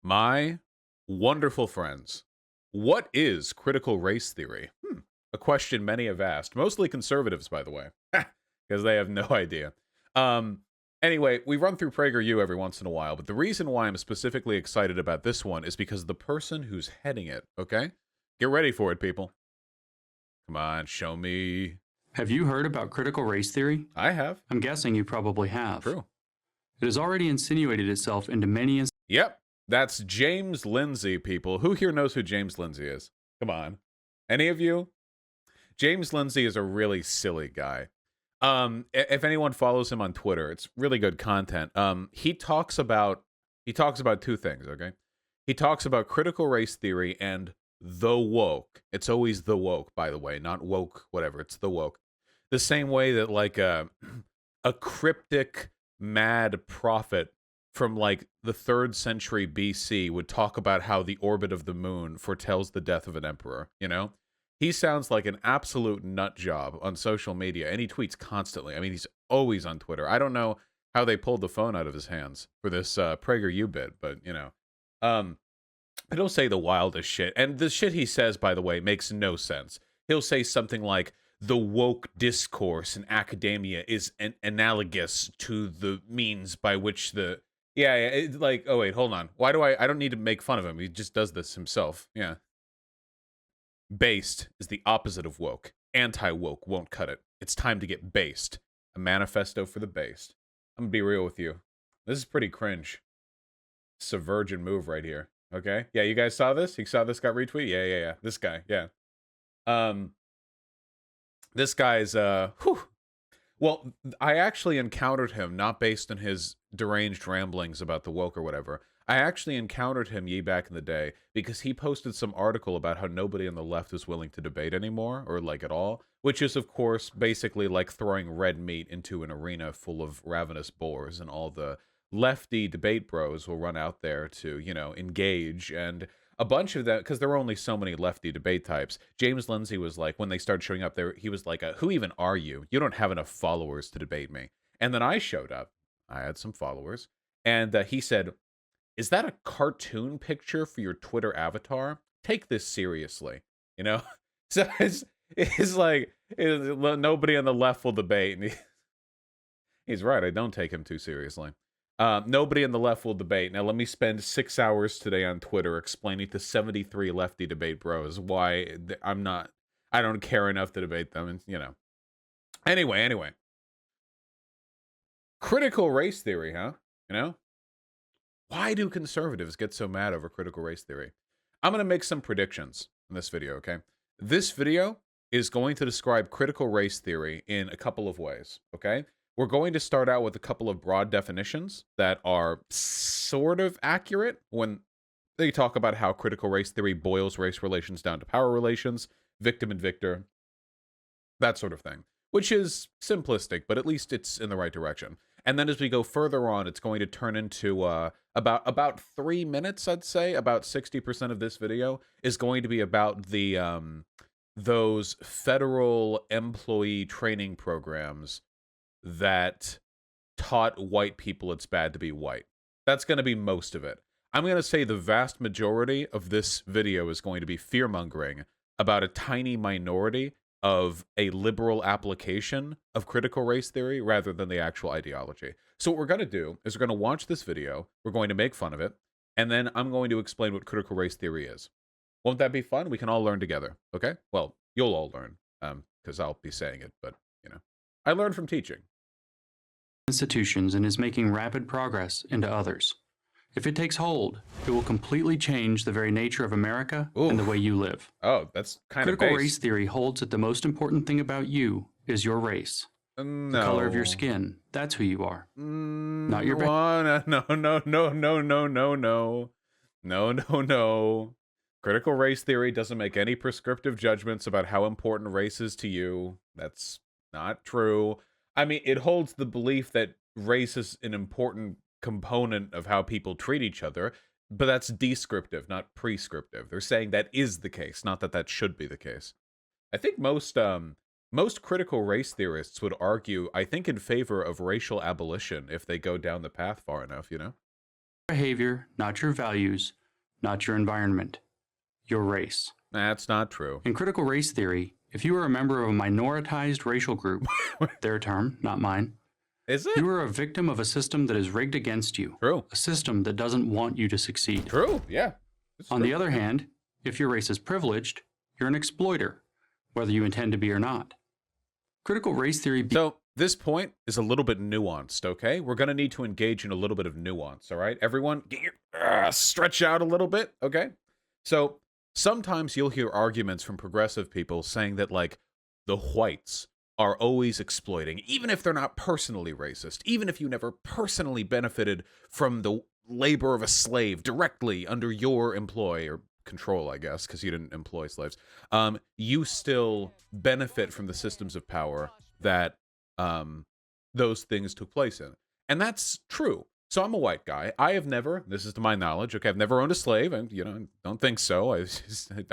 My wonderful friends, what is critical race theory? A question many have asked, mostly conservatives, by the way, because they have no idea. Anyway, we run through PragerU every once in a while, but the reason why I'm specifically excited about this one is because the person who's heading it, okay? Get ready for it, people. Come on, show me. Have you heard about critical race theory? I have. I'm guessing you probably have. True. It has already insinuated itself into many Yep, that's James Lindsay, people. Who here knows who James Lindsay is? Come on. Any of you? James Lindsay is a really silly guy. If anyone follows him on Twitter, it's really good content. He talks about two things, okay? He talks about critical race theory and the woke. It's always the woke, by the way, not woke, whatever. It's the woke. The same way that like a cryptic mad prophet from like the 3rd century BC would talk about how the orbit of the moon foretells the death of an emperor, you know? He sounds like an absolute nut job on social media, and he tweets constantly. I mean, he's always on Twitter. I don't know how they pulled the phone out of his hands for this PragerU bit, but, you know. He'll say the wildest shit. And the shit he says, by the way, makes no sense. He'll say something like, the woke discourse in academia is analogous to the means by which the... Yeah, it's like, oh, wait, hold on. Why do I don't need to make fun of him. He just does this himself. Yeah. Based is the opposite of woke. Anti-woke won't cut it. It's time to get based. A manifesto for the based. I'm gonna be real with you. This is pretty cringe. It's a virgin move right here. Okay? Yeah, you guys saw this? You saw this got retweeted? Yeah. This guy, yeah. This guy's, Well, I actually encountered him, not based on his deranged ramblings about the woke or whatever. I actually encountered him back in the day because he posted some article about how nobody on the left is willing to debate anymore, or like at all, which is, of course, basically like throwing red meat into an arena full of ravenous boars, and all the lefty debate bros will run out there to, you know, engage. And a bunch of them, because there were only so many lefty debate types, James Lindsay was like, when they started showing up there, he was like, who even are you? You don't have enough followers to debate me. And then I showed up. I had some followers. And he said, is that a cartoon picture for your Twitter avatar? Take this seriously, you know? So it's like, nobody on the left will debate. And he's right, I don't take him too seriously. Nobody on the left will debate. Now, let me spend 6 hours today on Twitter explaining to 73 lefty debate bros why I don't care enough to debate them, and, you know. Anyway. Critical race theory, huh? You know? Why do conservatives get so mad over critical race theory? I'm going to make some predictions in this video, okay? This video is going to describe critical race theory in a couple of ways, okay? We're going to start out with a couple of broad definitions that are sort of accurate when they talk about how critical race theory boils race relations down to power relations, victim and victor, that sort of thing, which is simplistic, but at least it's in the right direction. And then as we go further on, it's going to turn into about 3 minutes, I'd say. About 60% of this video is going to be about the those federal employee training programs that taught white people it's bad to be white. That's going to be most of it. I'm going to say the vast majority of this video is going to be fear-mongering about a tiny minority of a liberal application of critical race theory rather than the actual ideology. So what we're going to do is we're going to watch this video, we're going to make fun of it, and then I'm going to explain what critical race theory is. Won't that be fun? We can all learn together, okay? Well, you'll all learn, because I'll be saying it, but, you know. I learned from teaching. institutions and is making rapid progress into others. If it takes hold, it will completely change the very nature of America and the way you live. Oh, that's kind of Critical race theory holds that the most important thing about you is your race. No. The color of your skin, that's who you are. Not your No. Critical race theory doesn't make any prescriptive judgments about how important race is to you. That's not true. I mean, it holds the belief that race is an important component of how people treat each other, but that's descriptive, not prescriptive. They're saying that is the case, not that that should be the case. I think most critical race theorists would argue, I think, in favor of racial abolition if they go down the path far enough, you know? behavior, not your values, not your environment, your race. That's not true. In critical race theory, if you are a member of a minoritized racial group, their term, not mine, Is it? you are a victim of a system that is rigged against you. True. A system that doesn't want you to succeed. True, yeah. On the other hand, if your race is privileged, you're an exploiter, whether you intend to be or not. Critical race theory... So this point is a little bit nuanced, okay? We're going to need to engage in a little bit of nuance, all right? Everyone, get your stretch out a little bit, okay? So sometimes you'll hear arguments from progressive people saying that, like, the whites are always exploiting, even if they're not personally racist, even if you never personally benefited from the labor of a slave directly under your employ or control, I guess, because you didn't employ slaves. You still benefit from the systems of power that those things took place in. And that's true. So I'm a white guy. I have never, this is to my knowledge, okay, I've never owned a slave, and, you know, don't think so. I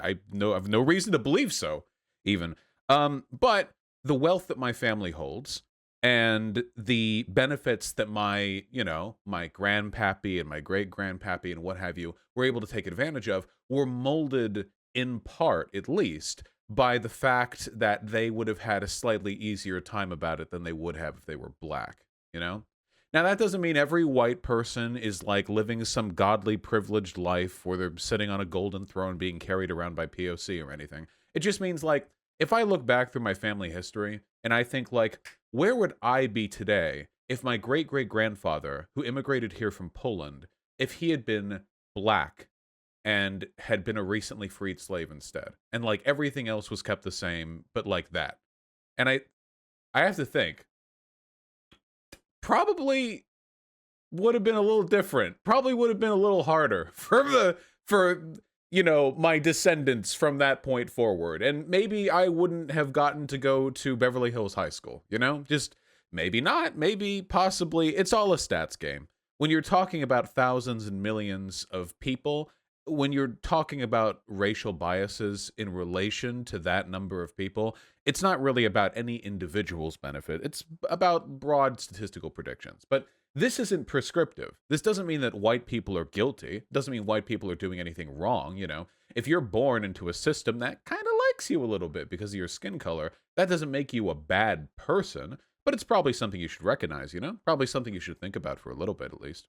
have no reason to believe so, even. But the wealth that my family holds and the benefits that my, you know, my grandpappy and my great-grandpappy and what have you were able to take advantage of were molded in part, at least, by the fact that they would have had a slightly easier time about it than they would have if they were black, you know? Now, that doesn't mean every white person is, like, living some godly privileged life where they're sitting on a golden throne being carried around by POC or anything. It just means, like, if I look back through my family history and I think, like, where would I be today if my great-great-grandfather, who immigrated here from Poland, if he had been black and had been a recently freed slave instead, and, like, everything else was kept the same, but like that. And I have to think, probably would have been a little different. Probably would have been a little harder for you know, my descendants from that point forward. And maybe I wouldn't have gotten to go to Beverly Hills High School, you know? Just maybe not, maybe possibly. It's all a stats game. When you're talking about thousands and millions of people, when you're talking about racial biases in relation to that number of people, it's not really about any individual's benefit. It's about broad statistical predictions. But this isn't prescriptive. This doesn't mean that white people are guilty. It doesn't mean white people are doing anything wrong, you know? If you're born into a system that kind of likes you a little bit because of your skin color, that doesn't make you a bad person, but it's probably something you should recognize, you know? Probably something you should think about for a little bit, at least.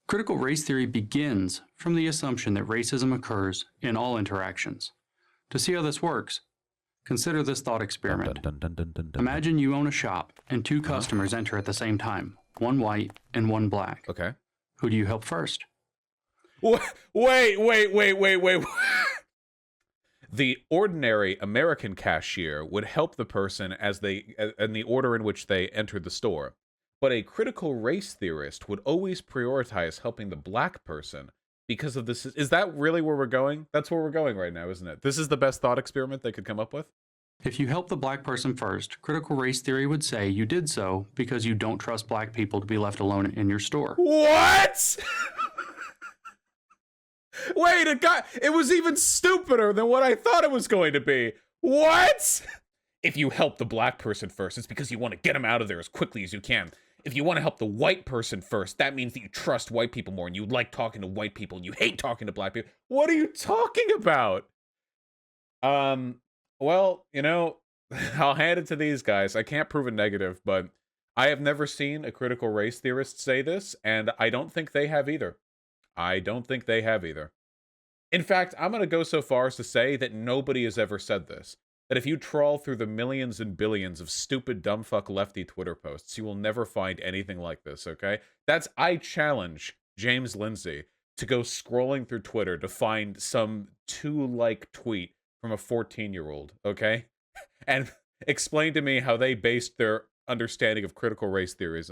Critical race theory begins from the assumption that racism occurs in all interactions. To see how this works, consider this thought experiment. Imagine you own a shop and two customers enter at the same time, one white and one black. Okay. Who do you help first? Wait. The ordinary American cashier would help the person as they in the order in which they entered the store. But a critical race theorist would always prioritize helping the black person because of this. Is that really where we're going? That's where we're going right now, isn't it? This is the best thought experiment they could come up with? If you help the black person first, critical race theory would say you did so because you don't trust black people to be left alone in your store. What? Wait, it was even stupider than what I thought it was going to be. What? If you help the black person first, it's because you want to get them out of there as quickly as you can. If you want to help the white person first, that means that you trust white people more and you like talking to white people and you hate talking to black people. What are you talking about? Well, you know, I'll hand it to these guys. I can't prove a negative, but I have never seen a critical race theorist say this, and I don't think they have either. In fact, I'm going to go so far as to say that nobody has ever said this. That if you trawl through the millions and billions of stupid dumbfuck lefty Twitter posts, you will never find anything like this, okay? I challenge James Lindsay to go scrolling through Twitter to find some two-like tweet from a 14-year-old, okay? And explain to me how they based their understanding of critical race theory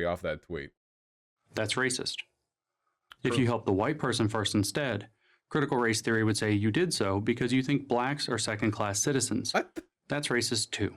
off that tweet. That's racist. If you help the white person first instead, critical race theory would say you did so because you think blacks are second-class citizens. What? That's racist too.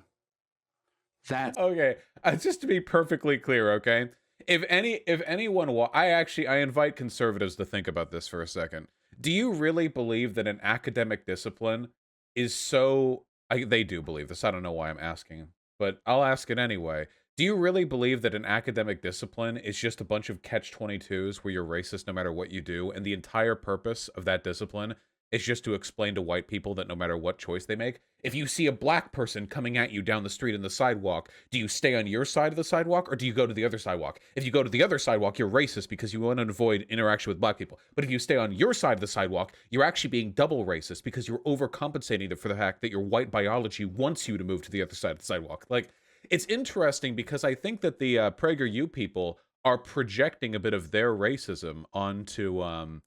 Okay, just to be perfectly clear, okay? If anyone, I invite conservatives to think about this for a second. Do you really believe that an academic discipline is so? They do believe this. I don't know why I'm asking, but I'll ask it anyway. Do you really believe that an academic discipline is just a bunch of catch-22s where you're racist no matter what you do, and the entire purpose of that discipline is just to explain to white people that no matter what choice they make, if you see a black person coming at you down the street in the sidewalk, do you stay on your side of the sidewalk or do you go to the other sidewalk? If you go to the other sidewalk, you're racist because you want to avoid interaction with black people. But if you stay on your side of the sidewalk, you're actually being double racist because you're overcompensating for the fact that your white biology wants you to move to the other side of the sidewalk. Like, it's interesting because I think that the PragerU people are projecting a bit of their racism onto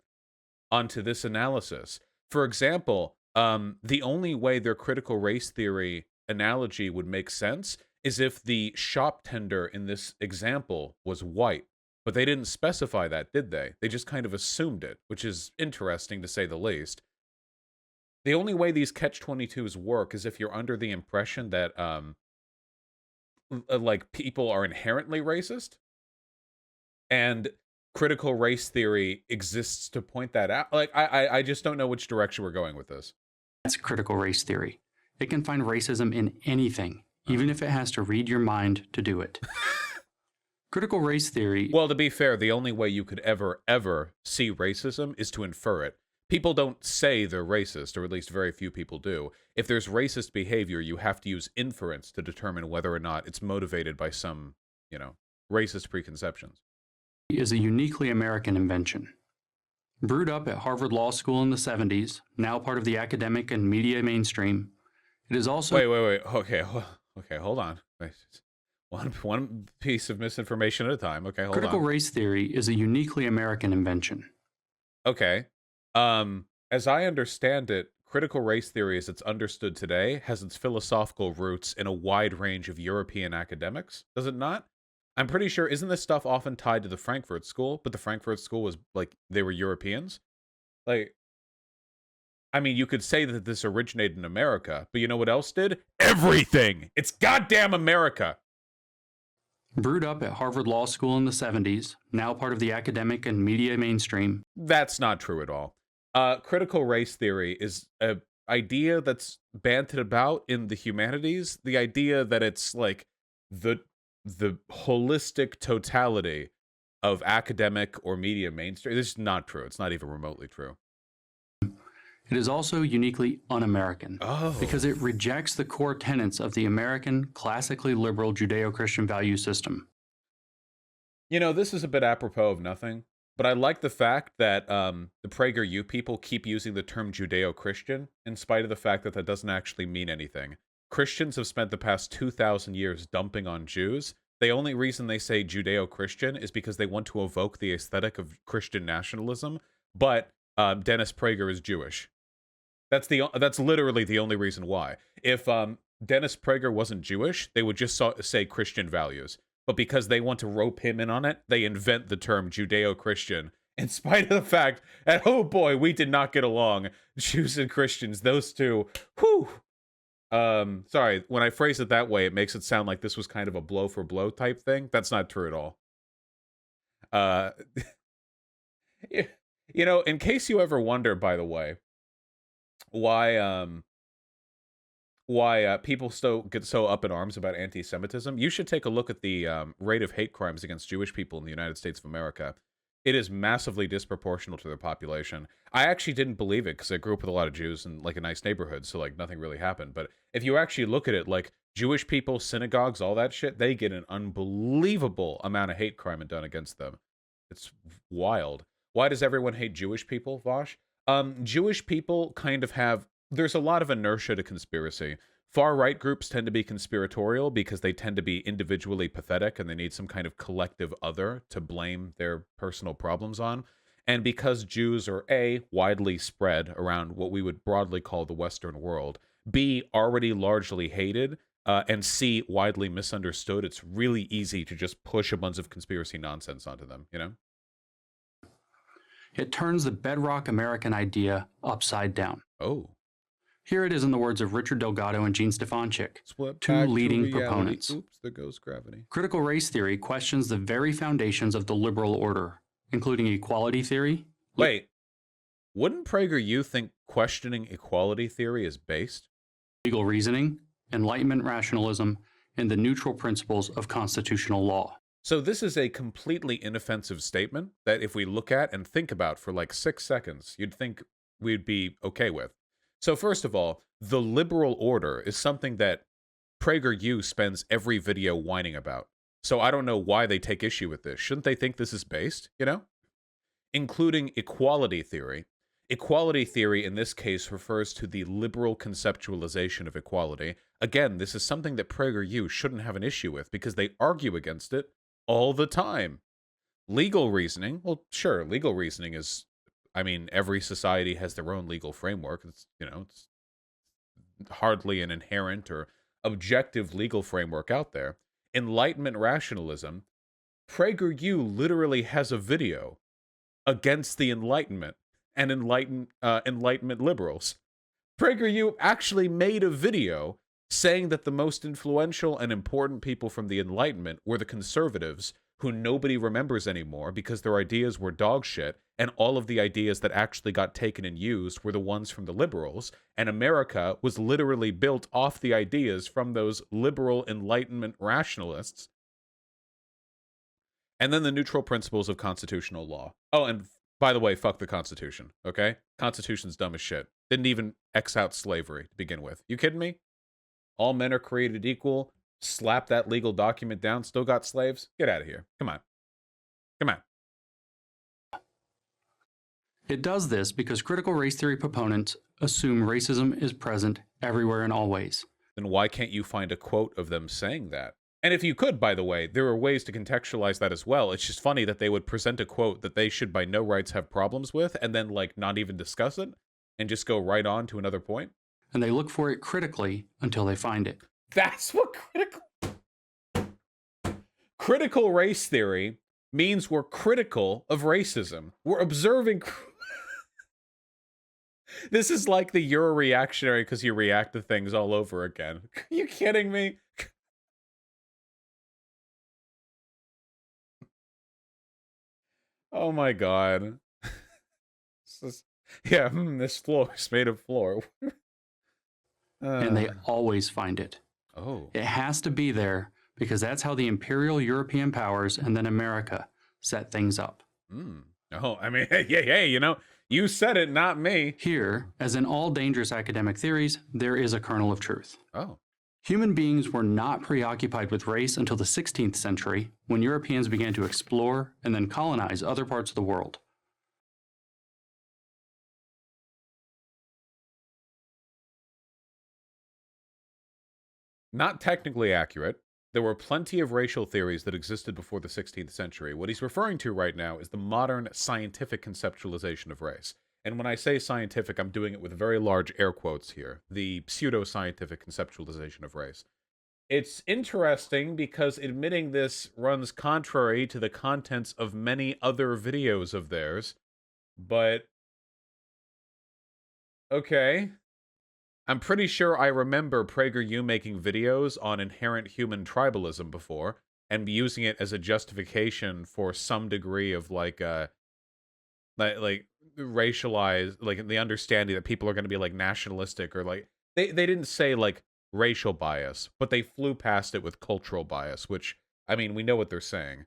this analysis. For example, the only way their critical race theory analogy would make sense is if the shop tender in this example was white. But they didn't specify that, did they? They just kind of assumed it, which is interesting to say the least. The only way these catch-22s work is if you're under the impression that like people are inherently racist, and critical race theory exists to point that out. Like, I just don't know which direction we're going with this. That's critical race theory. It can find racism in anything, even if it has to read your mind to do it. Critical race theory... Well, to be fair, the only way you could ever see racism is to infer it. People don't say they're racist, or at least very few people do. If there's racist behavior, you have to use inference to determine whether or not it's motivated by some, you know, racist preconceptions. Is a uniquely American invention. Brewed up at Harvard Law School in the 70s, now part of the academic and media mainstream, it is also... Wait. Okay, hold on. One piece of misinformation at a time. Okay, hold on. Critical race theory is a uniquely American invention. Okay. As I understand it, critical race theory as it's understood today has its philosophical roots in a wide range of European academics, does it not? I'm pretty sure, isn't this stuff often tied to the Frankfurt School? But the Frankfurt School was, like, they were Europeans? Like, I mean, you could say that this originated in America, but you know what else did? Everything! It's goddamn America! Brewed up at Harvard Law School in the 70s, now part of the academic and media mainstream. That's not true at all. Critical race theory is an idea that's banted about in the humanities. The idea that it's like the holistic totality of academic or media mainstream. This is not true. It's not even remotely true. It is also uniquely un-American because it rejects the core tenets of the American classically liberal Judeo-Christian value system. You know, this is a bit apropos of nothing, but I like the fact that the PragerU people keep using the term Judeo-Christian in spite of the fact that that doesn't actually mean anything. Christians have spent the past 2,000 years dumping on Jews. The only reason they say Judeo-Christian is because they want to evoke the aesthetic of Christian nationalism, but Dennis Prager is Jewish. That's literally the only reason why. If Dennis Prager wasn't Jewish, they would just say Christian values. But because they want to rope him in on it, they invent the term Judeo-Christian, in spite of the fact that, oh boy, we did not get along. Jews and Christians, those two, whew. Sorry, when I phrase it that way, it makes it sound like this was kind of a blow for blow type thing. That's not true at all. You know, in case you ever wonder, by the way, why people still get so up in arms about anti-Semitism, you should take a look at the rate of hate crimes against Jewish people in the United States of America. It is massively disproportional to their population. I actually didn't believe it because I grew up with a lot of Jews in like a nice neighborhood, so like nothing really happened. But if you actually look at it, like Jewish people, synagogues, all that shit, they get an unbelievable amount of hate crime done against them. It's wild. Why does everyone hate Jewish people, Vosh? Jewish people kind of have, there's a lot of inertia to conspiracy. Far-right groups tend to be conspiratorial because they tend to be individually pathetic and they need some kind of collective other to blame their personal problems on. And because Jews are A, widely spread around what we would broadly call the Western world, B, already largely hated, and C, widely misunderstood, it's really easy to just push a bunch of conspiracy nonsense onto them, you know? It turns the bedrock American idea upside down. Oh. Here it is in the words of Richard Delgado and Gene Stefanchik, two leading proponents. Oops, there goes gravity. Critical race theory questions the very foundations of the liberal order, including equality theory. Wait, wouldn't PragerU think questioning equality theory is based? Legal reasoning, Enlightenment rationalism, in the neutral principles of constitutional law. So this is a completely inoffensive statement that if we look at and think about for like 6 seconds, you'd think we'd be okay with. So first of all, the liberal order is something that PragerU spends every video whining about. So I don't know why they take issue with this. Shouldn't they think this is based, you know? Including equality theory. Equality theory in this case refers to the liberal conceptualization of equality. Again, this is something that PragerU shouldn't have an issue with because they argue against it all the time. Legal reasoning, well, sure, legal reasoning is, I mean, every society has their own legal framework. It's, you know, it's hardly an inherent or objective legal framework out there. Enlightenment rationalism, PragerU literally has a video against the Enlightenment and Enlightenment liberals. PragerU actually made a video saying that the most influential and important people from the Enlightenment were the conservatives, who nobody remembers anymore because their ideas were dog shit, and all of the ideas that actually got taken and used were the ones from the liberals, and America was literally built off the ideas from those liberal Enlightenment rationalists. And then the neutral principles of constitutional law. Oh, and by the way, fuck the Constitution, okay? Constitution's dumb as shit. Didn't even X out slavery to begin with. You kidding me? All men are created equal. Slap that legal document down. Still got slaves? Get out of here. Come on. Come on. It does this because critical race theory proponents assume racism is present everywhere and always. Then why can't you find a quote of them saying that? And if you could, by the way, there are ways to contextualize that as well. It's just funny that they would present a quote that they should by no rights have problems with and then, like, not even discuss it and just go right on to another point. And they look for it critically until they find it. That's what critical race theory means. We're critical of racism. We're observing. This is like the you're a reactionary because you react to things all over again. Are you kidding me? Oh my god. Yeah, this floor is made of floor. And they always find it. Oh. It has to be there because that's how the imperial European powers and then America set things up. Oh, I mean, hey, you know, you said it, not me. Here, as in all dangerous academic theories, there is a kernel of truth. Oh. Human beings were not preoccupied with race until the 16th century, when Europeans began to explore and then colonize other parts of the world. Not technically accurate. There were plenty of racial theories that existed before the 16th century. What he's referring to right now is the modern scientific conceptualization of race. And when I say scientific, I'm doing it with very large air quotes here. The pseudo-scientific conceptualization of race. It's interesting because admitting this runs contrary to the contents of many other videos of theirs. But okay. I'm pretty sure I remember PragerU making videos on inherent human tribalism before and using it as a justification for some degree of like racialized, like the understanding that people are going to be like nationalistic or like they didn't say like racial bias, but they flew past it with cultural bias, which I mean, we know what they're saying.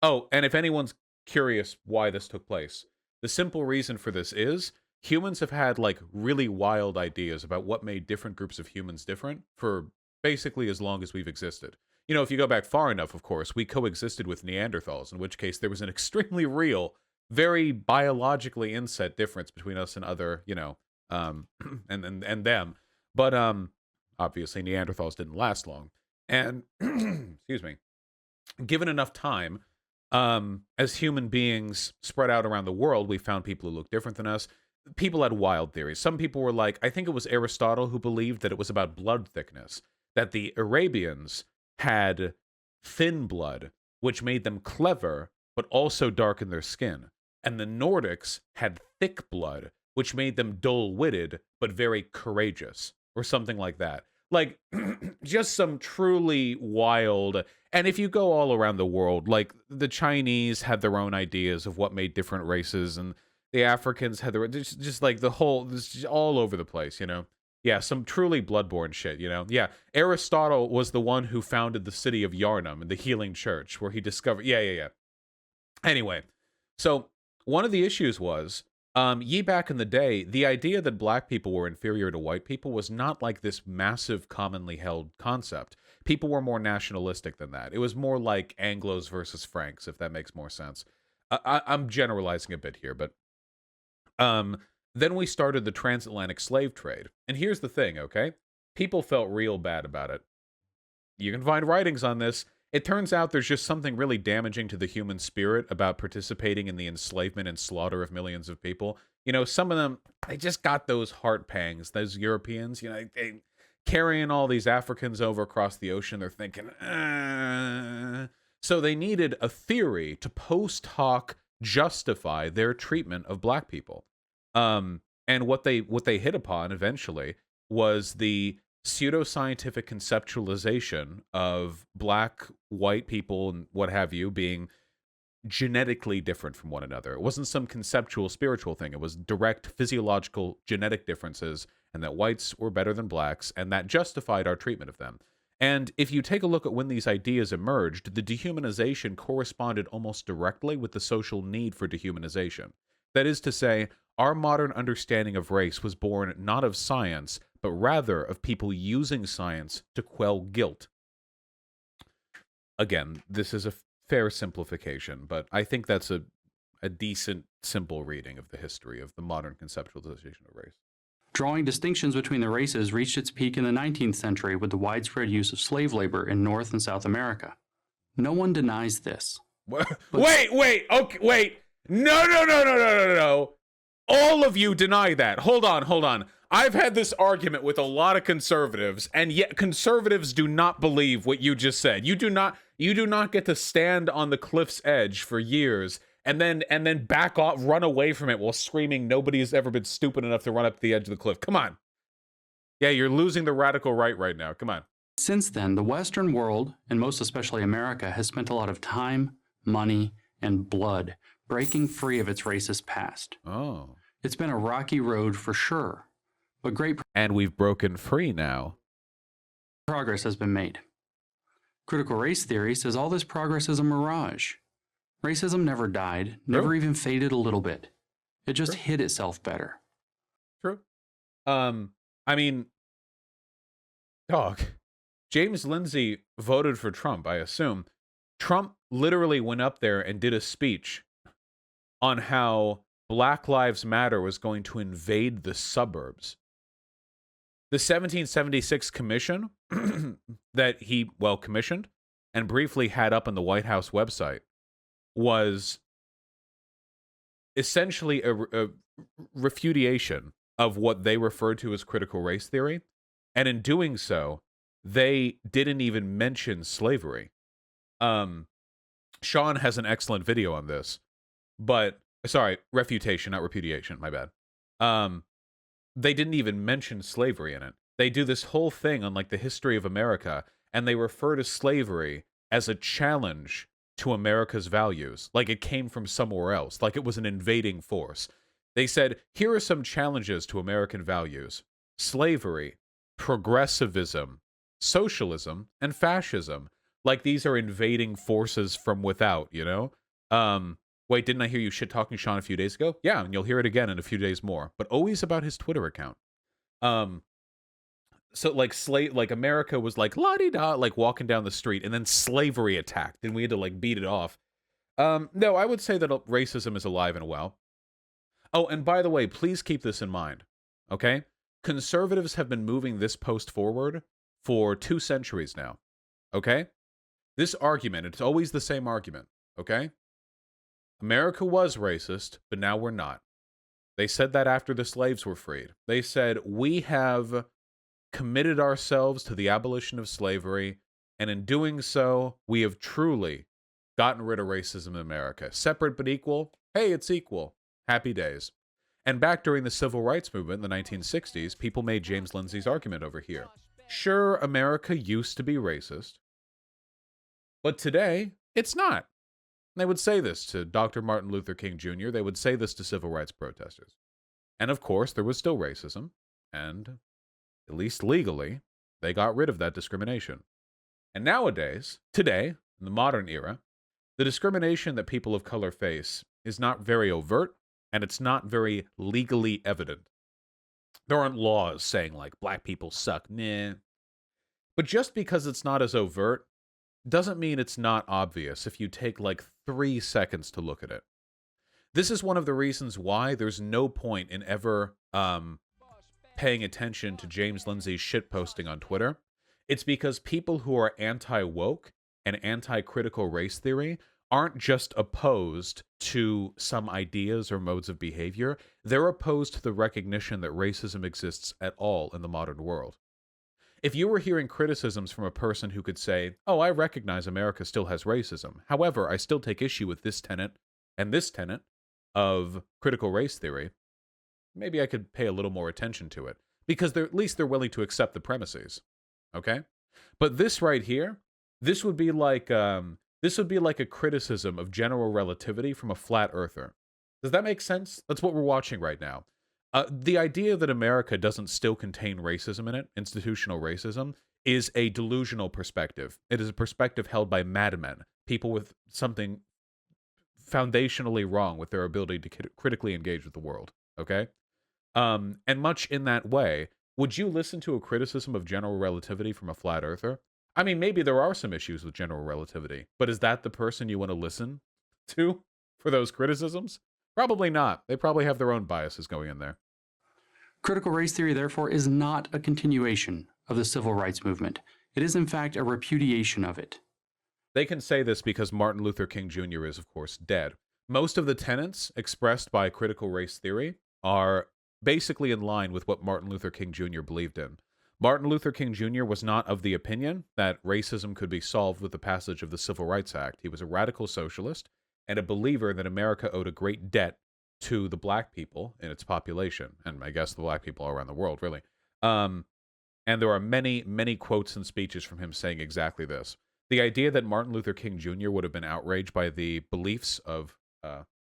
Oh, and if anyone's curious why this took place, the simple reason for this is humans have had like really wild ideas about what made different groups of humans different for basically as long as we've existed. You know, if you go back far enough, of course, we coexisted with Neanderthals, in which case there was an extremely real, very biologically inset difference between us and other, you know, and them. But obviously Neanderthals didn't last long. And excuse me, given enough time, as human beings spread out around the world, we found people who looked different than us. People had wild theories. Some people were like, I think it was Aristotle who believed that it was about blood thickness, that the Arabians had thin blood, which made them clever, but also darkened their skin. And the Nordics had thick blood, which made them dull-witted, but very courageous, or something like that. Like, just some truly wild... And if you go all around the world, like, the Chinese had their own ideas of what made different races, and the Africans had their... Just like the whole... This all over the place, you know? Yeah, some truly bloodborne shit, you know? Yeah, Aristotle was the one who founded the city of Yarnum and the healing church, where he discovered... Yeah. Anyway, so one of the issues was, ye back in the day, the idea that black people were inferior to white people was not like this massive, commonly held concept. People were more nationalistic than that. It was more like Anglos versus Franks, if that makes more sense. I'm generalizing a bit here, but um, then we started the transatlantic slave trade. And here's the thing, okay? People felt real bad about it. You can find writings on this. It turns out there's just something really damaging to the human spirit about participating in the enslavement and slaughter of millions of people. You know, some of them, they just got those heart pangs, those Europeans, you know, they carrying all these Africans over across the ocean. They're thinking, So they needed a theory to post hoc justify their treatment of black people. And what they hit upon eventually was the pseudoscientific conceptualization of black, white people, and what have you being genetically different from one another. It wasn't some conceptual spiritual thing. It was direct physiological genetic differences, and that whites were better than blacks, and that justified our treatment of them. And if you take a look at when these ideas emerged, the dehumanization corresponded almost directly with the social need for dehumanization. That is to say, our modern understanding of race was born not of science, but rather of people using science to quell guilt. Again, this is a fair simplification, but I think that's a decent, simple reading of the history of the modern conceptualization of race. Drawing distinctions between the races reached its peak in the 19th century with the widespread use of slave labor in North and South America. No one denies this. Wait, okay, wait. No. All of you deny that. Hold on. I've had this argument with a lot of conservatives, and yet conservatives do not believe what you just said. You do not get to stand on the cliff's edge for years and then back off, run away from it while screaming nobody's ever been stupid enough to run up the edge of the cliff. Come on. Yeah, you're losing the radical right now. Come on. Since then, the Western world, and most especially America, has spent a lot of time, money, and blood breaking free of its racist past. Oh. It's been a rocky road for sure, but great and we've broken free now. Progress has been made. Critical race theory says all this progress is a mirage. Racism never died, never even faded a little bit. It just hid itself better. True. I mean, dog, James Lindsay voted for Trump, I assume. Trump literally went up there and did a speech on how Black Lives Matter was going to invade the suburbs. The 1776 commission that he, commissioned and briefly had up on the White House website was essentially a refutation of what they referred to as critical race theory. And in doing so, they didn't even mention slavery. Sean has an excellent video on this, but sorry, refutation, not repudiation, my bad. They didn't even mention slavery in it. They do this whole thing on like the history of America, and they refer to slavery as a challenge to America's values, like it came from somewhere else, like it was an invading force. They said, here are some challenges to American values: slavery, progressivism, socialism, and fascism. Like these are invading forces from without, you know? Wait, didn't I hear you shit-talking Sean a few days ago? Yeah, and you'll hear it again in a few days more, but always about his Twitter account. So like America was like la-di-da, like walking down the street, and then slavery attacked, and we had to like beat it off. No, I would say that racism is alive and well. Oh, and by the way, please keep this in mind, okay? Conservatives have been moving this post forward for 2 centuries now, okay? This argument, it's always the same argument, okay? America was racist, but now we're not. They said that after the slaves were freed. They said, we have committed ourselves to the abolition of slavery, and in doing so, we have truly gotten rid of racism in America. Separate but equal? Hey, it's equal. Happy days. And back during the Civil Rights Movement in the 1960s, people made James Lindsay's argument over here. Sure, America used to be racist, but today, it's not. They would say this to Dr. Martin Luther King Jr. They would say this to civil rights protesters. And of course, there was still racism, and at least legally, they got rid of that discrimination. And nowadays, today, in the modern era, the discrimination that people of color face is not very overt, and it's not very legally evident. There aren't laws saying, like, black people suck, nah. But just because it's not as overt doesn't mean it's not obvious if you take, like, 3 seconds to look at it. This is one of the reasons why there's no point in ever paying attention to James Lindsay's shitposting on Twitter. It's because people who are anti-woke and anti-critical race theory aren't just opposed to some ideas or modes of behavior. They're opposed to the recognition that racism exists at all in the modern world. If you were hearing criticisms from a person who could say, oh, I recognize America still has racism. However, I still take issue with this tenet and this tenet of critical race theory, maybe I could pay a little more attention to it, because at least they're willing to accept the premises. Okay? But this right here, this would be like a criticism of general relativity from a flat earther. Does that make sense? That's what we're watching right now. The idea that America doesn't still contain racism in it, institutional racism, is a delusional perspective. It is a perspective held by madmen, people with something foundationally wrong with their ability to critically engage with the world. Okay? And much in that way, would you listen to a criticism of general relativity from a flat earther? I mean, maybe there are some issues with general relativity, but is that the person you want to listen to for those criticisms? Probably not. They probably have their own biases going in there. Critical race theory, therefore, is not a continuation of the civil rights movement. It is, in fact, a repudiation of it. They can say this because Martin Luther King Jr. is, of course, dead. Most of the tenets expressed by critical race theory are basically in line with what Martin Luther King Jr. believed in. Martin Luther King Jr. was not of the opinion that racism could be solved with the passage of the Civil Rights Act. He was a radical socialist and a believer that America owed a great debt to the black people in its population, and I guess the black people all around the world, really. And there are many, many quotes and speeches from him saying exactly this. The idea that Martin Luther King Jr. would have been outraged by the beliefs of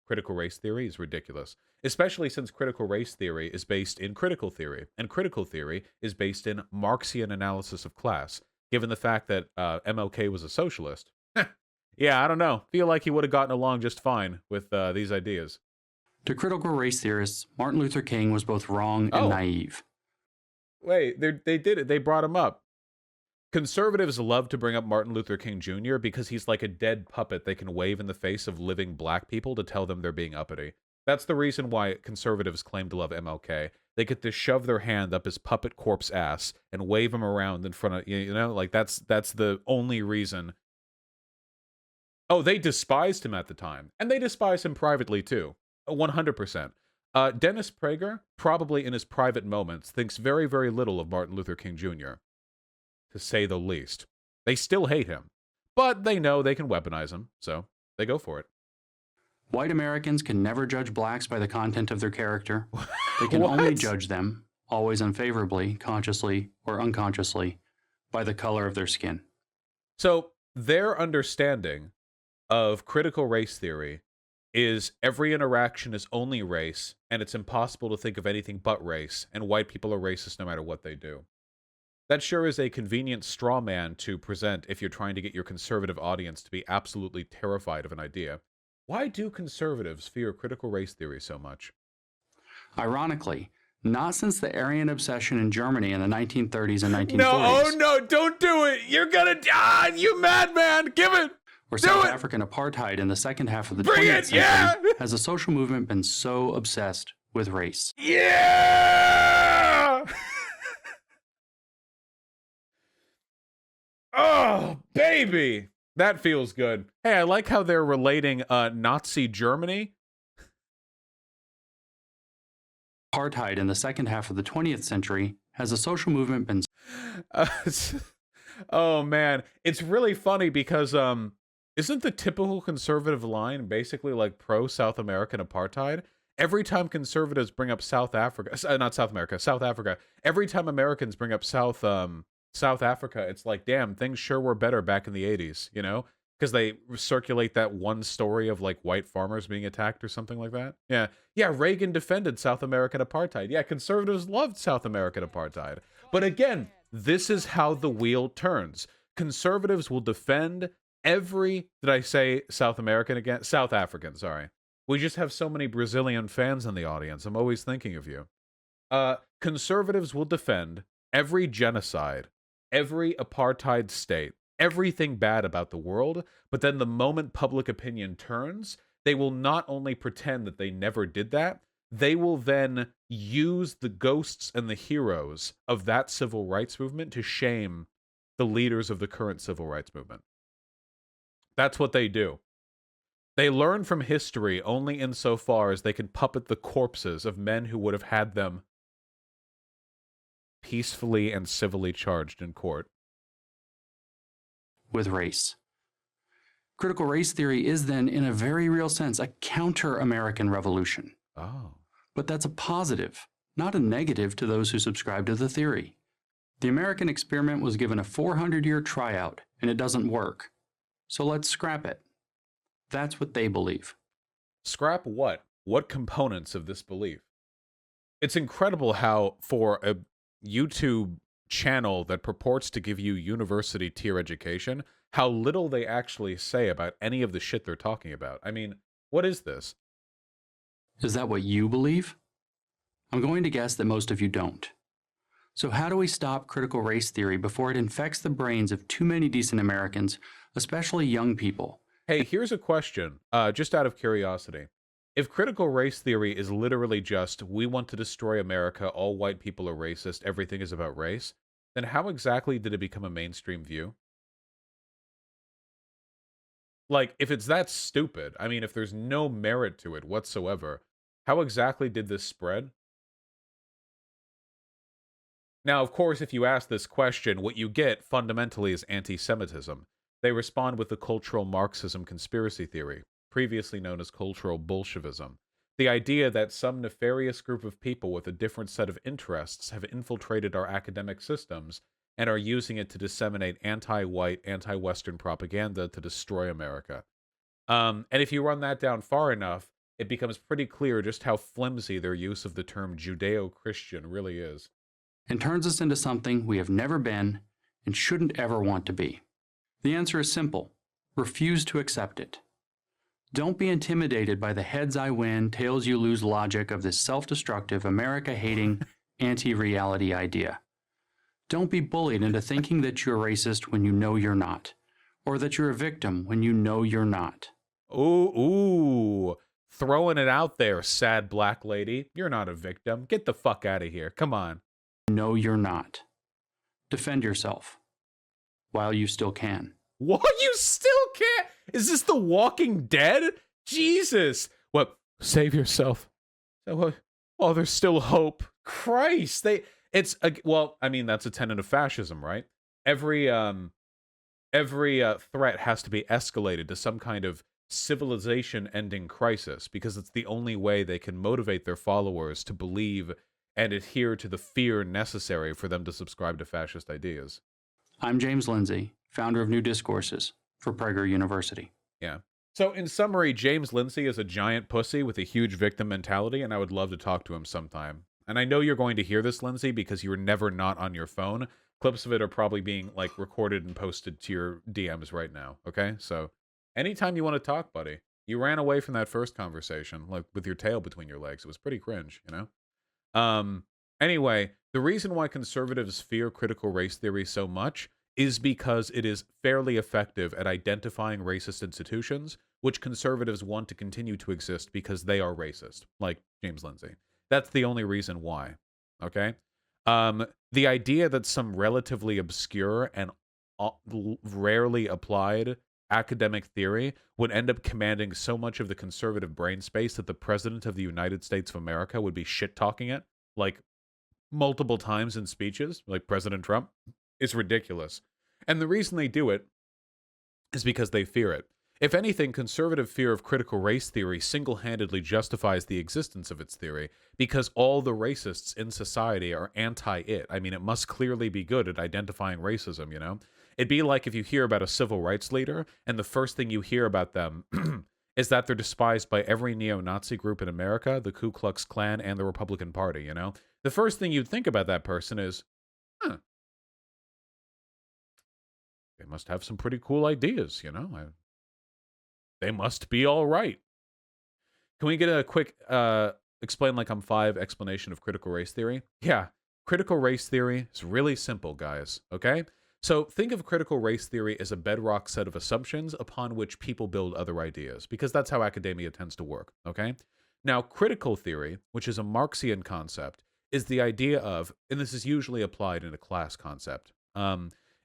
critical race theory is ridiculous, especially since critical race theory is based in critical theory, and critical theory is based in Marxian analysis of class. Given the fact that MLK was a socialist, yeah, I don't know. Feel like he would have gotten along just fine with these ideas. To critical race theorists, Martin Luther King was both wrong and naive. Wait, they did it. They brought him up. Conservatives love to bring up Martin Luther King Jr. because he's like a dead puppet they can wave in the face of living black people to tell them they're being uppity. That's the reason why conservatives claim to love MLK. They get to shove their hand up his puppet corpse ass and wave him around in front of, you know, like that's the only reason. Oh, they despised him at the time, and they despise him privately too. 100%. Dennis Prager, probably in his private moments, thinks very, very little of Martin Luther King Jr., to say the least. They still hate him, but they know they can weaponize him, so they go for it. White Americans can never judge blacks by the content of their character. They can only judge them, always unfavorably, consciously or unconsciously, by the color of their skin. So their understanding of critical race theory is every interaction is only race, and it's impossible to think of anything but race, and white people are racist no matter what they do. That sure is a convenient straw man to present if you're trying to get your conservative audience to be absolutely terrified of an idea. Why do conservatives fear critical race theory so much? Ironically, not since the Aryan obsession in Germany in the 1930s and 1940s. No, oh no, don't do it! You're gonna die, you madman! Give it! Or South African apartheid in the second half of the 20th century, has the social movement been so obsessed with race. Yeah! Oh, baby! That feels good. Hey, I like how they're relating Nazi Germany. Apartheid in the second half of the 20th century, has the social movement been... Oh, man. It's really funny because... isn't the typical conservative line basically like pro-South American apartheid? Every time conservatives bring up South Africa, not South America, South Africa, every time Americans bring up South Africa, it's like, damn, things sure were better back in the 80s, you know? because they circulate that one story of like white farmers being attacked or something like that. Yeah. Yeah, Reagan defended South American apartheid. Yeah, conservatives loved South American apartheid. But again, this is how the wheel turns. Conservatives will defend every, did I say South American again? South African, sorry. We just have so many Brazilian fans in the audience. I'm always thinking of you. Conservatives will defend every genocide, every apartheid state, everything bad about the world, but then the moment public opinion turns, they will not only pretend that they never did that, they will then use the ghosts and the heroes of that civil rights movement to shame the leaders of the current civil rights movement. That's what they do. They learn from history only insofar as they can puppet the corpses of men who would have had them peacefully and civilly charged in court. With race. Critical race theory is then, in a very real sense, a counter-American revolution. Oh. But that's a positive, not a negative to those who subscribe to the theory. The American experiment was given a 400-year tryout, and it doesn't work. So let's scrap it. That's what they believe. Scrap what? What components of this belief? It's incredible how, for a YouTube channel that purports to give you university tier education, how little they actually say about any of the shit they're talking about. I mean, what is this? Is that what you believe? I'm going to guess that most of you don't. So how do we stop critical race theory before it infects the brains of too many decent Americans, especially young people? Hey, here's a question, just out of curiosity. If critical race theory is literally just, we want to destroy America, all white people are racist, everything is about race, then how exactly did it become a mainstream view? Like, if it's that stupid, I mean, if there's no merit to it whatsoever, how exactly did this spread? Now, of course, if you ask this question, what you get fundamentally is anti-Semitism. They respond with the cultural Marxism conspiracy theory, previously known as cultural Bolshevism. The idea that some nefarious group of people with a different set of interests have infiltrated our academic systems and are using it to disseminate anti-white, anti-Western propaganda to destroy America. And if you run that down far enough, it becomes pretty clear just how flimsy their use of the term Judeo-Christian really is. And turns us into something we have never been and shouldn't ever want to be. The answer is simple. Refuse to accept it. Don't be intimidated by the heads I win, tails you lose logic of this self-destructive, America-hating, anti-reality idea. Don't be bullied into thinking that you're racist when you know you're not, or that you're a victim when you know you're not. Ooh, throwing it out there, sad black lady. You're not a victim. Get the fuck out of here. Come on. No, you're not. Defend yourself while you still can. What? You still can't? Is this The Walking Dead? Jesus. What? Save yourself. Oh, there's still hope. Christ. Well, I mean, that's a tenet of fascism, right? Every threat has to be escalated to some kind of civilization-ending crisis because it's the only way they can motivate their followers to believe and adhere to the fear necessary for them to subscribe to fascist ideas. I'm James Lindsay, founder of New Discourses for Prager University. Yeah. So in summary, James Lindsay is a giant pussy with a huge victim mentality, and I would love to talk to him sometime. And I know you're going to hear this, Lindsay, because you were never not on your phone. Clips of it are probably being like recorded and posted to your DMs right now, okay? So anytime you want to talk, buddy. You ran away from that first conversation, like with your tail between your legs. It was pretty cringe, you know? Anyway, the reason why conservatives fear critical race theory so much is because it is fairly effective at identifying racist institutions, which conservatives want to continue to exist because they are racist, like James Lindsay. That's the only reason why, okay? The idea that some relatively obscure and rarely applied academic theory would end up commanding so much of the conservative brain space that the president of the United States of America would be shit-talking it, like, multiple times in speeches, like President Trump, is ridiculous. And the reason they do it is because they fear it. If anything, conservative fear of critical race theory single-handedly justifies the existence of its theory because all the racists in society are anti-it. I mean, it must clearly be good at identifying racism, you know? It'd be like if you hear about a civil rights leader and the first thing you hear about them is that they're despised by every neo-Nazi group in America, the Ku Klux Klan, and the Republican Party, you know? The first thing you'd think about that person is, huh, they must have some pretty cool ideas, you know? They must be all right. Can we get a quick explain like I'm five explanation of critical race theory? Yeah, critical race theory is really simple, guys, okay? So think of critical race theory as a bedrock set of assumptions upon which people build other ideas, because that's how academia tends to work, okay? Now, critical theory, which is a Marxian concept, is the idea of, and this is usually applied in a class concept,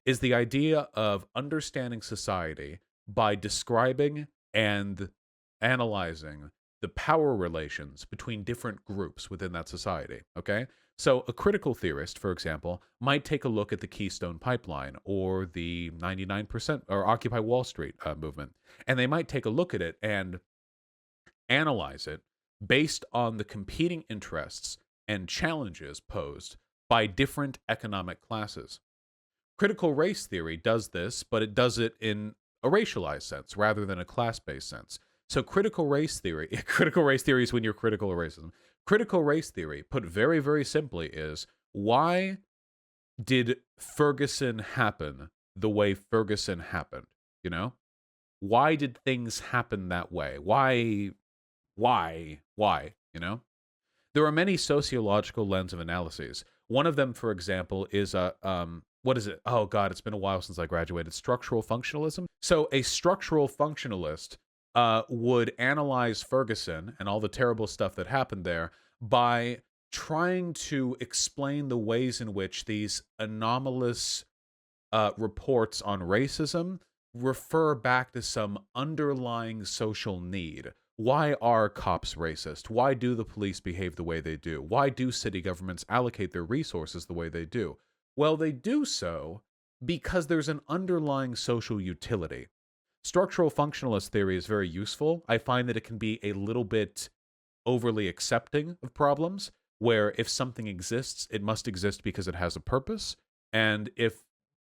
is the idea of understanding society by describing and analyzing the power relations between different groups within that society, okay? So a critical theorist, for example, might take a look at the Keystone Pipeline or the 99% or Occupy Wall Street movement, and they might take a look at it and analyze it based on the competing interests and challenges posed by different economic classes. Critical race theory does this, but it does it in a racialized sense rather than a class-based sense. So critical race theory, critical race theory is when you're critical of racism. Critical race theory, put very, very simply, is why did Ferguson happen the way Ferguson happened? You know? Why did things happen that way? Why? You know? There are many sociological lens of analyses. One of them, for example, is a what is it? Oh God, it's been a while since I graduated. Structural functionalism. So a structural functionalist would analyze Ferguson and all the terrible stuff that happened there by trying to explain the ways in which these anomalous reports on racism refer back to some underlying social need. Why are cops racist? Why do the police behave the way they do? Why do city governments allocate their resources the way they do? Well, they do so because there's an underlying social utility. Structural functionalist theory is very useful. I find that it can be a little bit overly accepting of problems, where if something exists, it must exist because it has a purpose. And if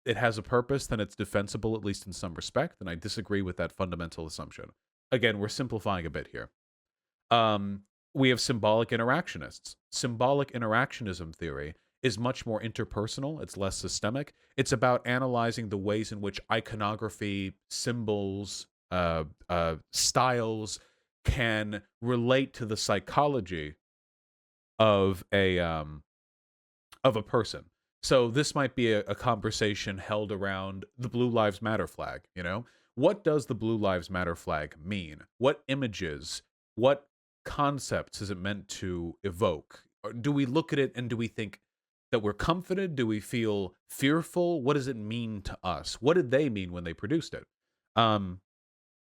it has a purpose, then it's defensible, at least in some respect. And I disagree with that fundamental assumption. Again, we're simplifying a bit here. We have symbolic interactionists. Symbolic interactionism theory is much more interpersonal. It's less systemic. It's about analyzing the ways in which iconography, symbols, styles can relate to the psychology of a person. So this might be a conversation held around the Blue Lives Matter flag, you know? What does the Blue Lives Matter flag mean? What images, what concepts is it meant to evoke? Or do we look at it and do we think that we're comforted? Do we feel fearful? What does it mean to us? What did they mean when they produced it?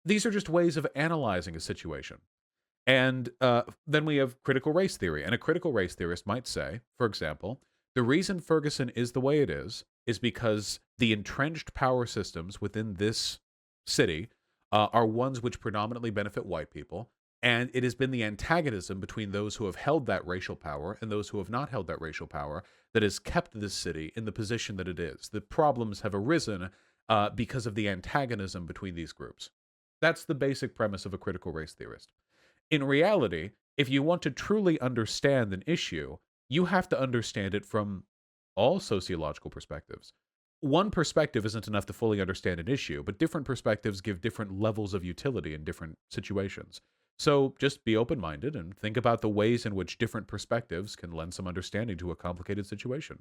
These are just ways of analyzing a situation. And then we have critical race theory. And a critical race theorist might say, for example, the reason Ferguson is the way it is because the entrenched power systems within this city are ones which predominantly benefit white people. And it has been the antagonism between those who have held that racial power and those who have not held that racial power that has kept this city in the position that it is. The problems have arisen because of the antagonism between these groups. That's the basic premise of a critical race theorist. In reality, if you want to truly understand an issue, you have to understand it from all sociological perspectives. One perspective isn't enough to fully understand an issue, but different perspectives give different levels of utility in different situations. So just be open-minded and think about the ways in which different perspectives can lend some understanding to a complicated situation.